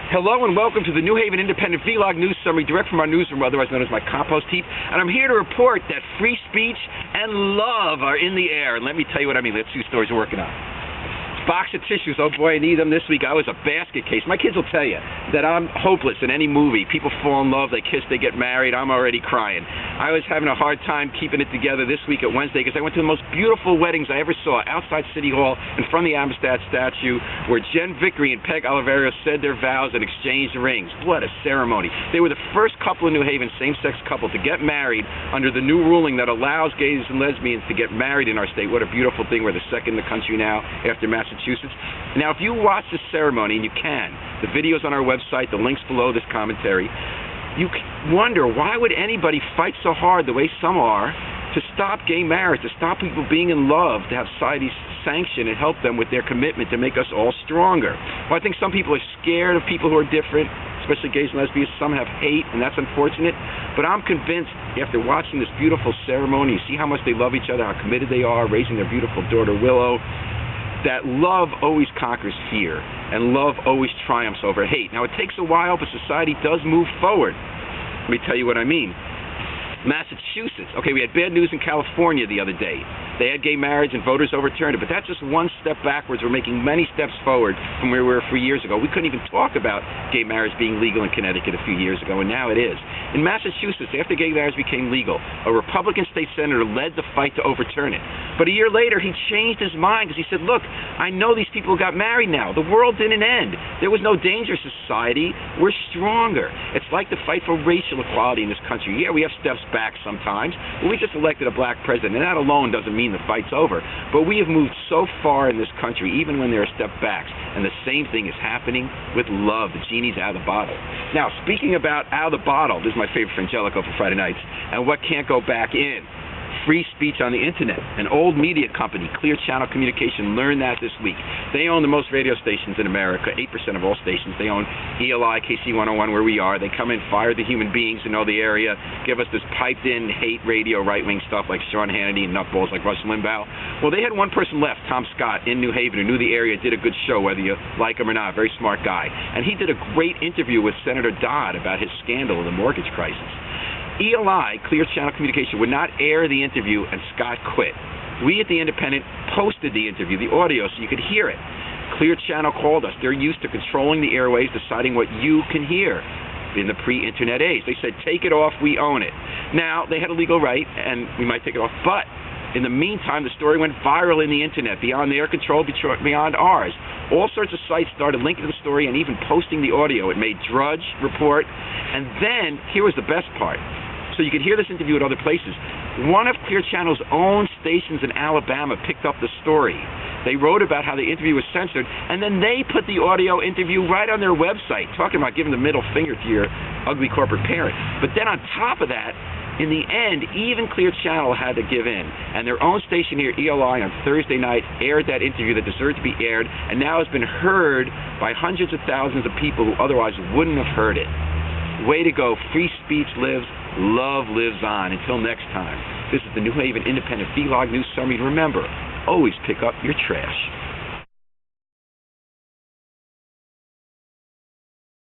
Hello and welcome to the New Haven Independent Vlog News Summary, direct from our newsroom, otherwise known as my compost heap. And I'm here to report that free speech and love are in the air. And let me tell you what I mean. Let's see stories we're working on. Box of tissues, oh boy, I need them this week. I was a basket case. My kids will tell you that I'm hopeless in any movie. People fall in love, they kiss, they get married. I'm already crying. I was having a hard time keeping it together this week at Wednesday because I went to the most beautiful weddings I ever saw outside City Hall in front of the Amistad statue where Jen Vickery and Peg Oliverio said their vows and exchanged rings. What a ceremony. They were the first couple in New Haven, same-sex couple, to get married under the new ruling that allows gays and lesbians to get married in our state. What a beautiful thing. We're the second in the country now after Massachusetts. Now, if you watch this ceremony, and you can, the video's on our website, the link's below this commentary, you wonder, why would anybody fight so hard the way some are to stop gay marriage, to stop people being in love, to have society sanction and help them with their commitment to make us all stronger? Well, I think some people are scared of people who are different, especially gays and lesbians. Some have hate, and that's unfortunate. But I'm convinced, after watching this beautiful ceremony, you see how much they love each other, how committed they are, raising their beautiful daughter, Willow, that love always conquers fear, and love always triumphs over hate. Now, it takes a while, but society does move forward. Let me tell you what I mean. Massachusetts. Okay, we had bad news in California the other day. They had gay marriage and voters overturned it, but that's just one step backwards. We're making many steps forward from where we were 3 years ago. We couldn't even talk about gay marriage being legal in Connecticut a few years ago, and now it is. In Massachusetts, after gay marriage became legal, a Republican state senator led the fight to overturn it. But a year later, he changed his mind because he said, look, I know these people got married now. The world didn't end. There was no danger to society. We're stronger. It's like the fight for racial equality in this country. Yeah, we have steps back sometimes, but we just elected a black president, and that alone doesn't mean the fight's over. But we have moved so far in this country, even when there are step backs, and the same thing is happening with love. The genie's out of the bottle. Now, speaking about out of the bottle, this is my favorite Frangelico for Friday nights, and what can't go back in? Free speech on the internet. An old media company, Clear Channel Communication, learned that this week. They own the most radio stations in America, 8% of all stations. They own ELI, KC101, where we are. They come in, fire the human beings who know the area, give us this piped-in hate radio, right-wing stuff like Sean Hannity and nutballs like Rush Limbaugh. Well, they had one person left, Tom Scott, in New Haven, who knew the area, did a good show, whether you like him or not. Very smart guy. And he did a great interview with Senator Dodd about his scandal of the mortgage crisis. ELI, Clear Channel Communication, would not air the interview, and Scott quit. We at The Independent posted the interview, the audio, so you could hear it. Clear Channel called us. They're used to controlling the airways, deciding what you can hear in the pre-internet age. They said, take it off, we own it. Now, they had a legal right, and we might take it off, but in the meantime, the story went viral in the internet, beyond their control, beyond ours. All sorts of sites started linking to the story and even posting the audio. It made Drudge report, and then, here was the best part. So you could hear this interview at other places. One of Clear Channel's own stations in Alabama picked up the story. They wrote about how the interview was censored, and then they put the audio interview right on their website, talking about giving the middle finger to your ugly corporate parent. But then on top of that, in the end, even Clear Channel had to give in, and their own station here, ELI, on Thursday night aired that interview that deserved to be aired, and now has been heard by hundreds of thousands of people who otherwise wouldn't have heard it. Way to go. Free speech lives. Love lives on. Until next time, this is the New Haven Independent Vlog News Summary. Remember, always pick up your trash.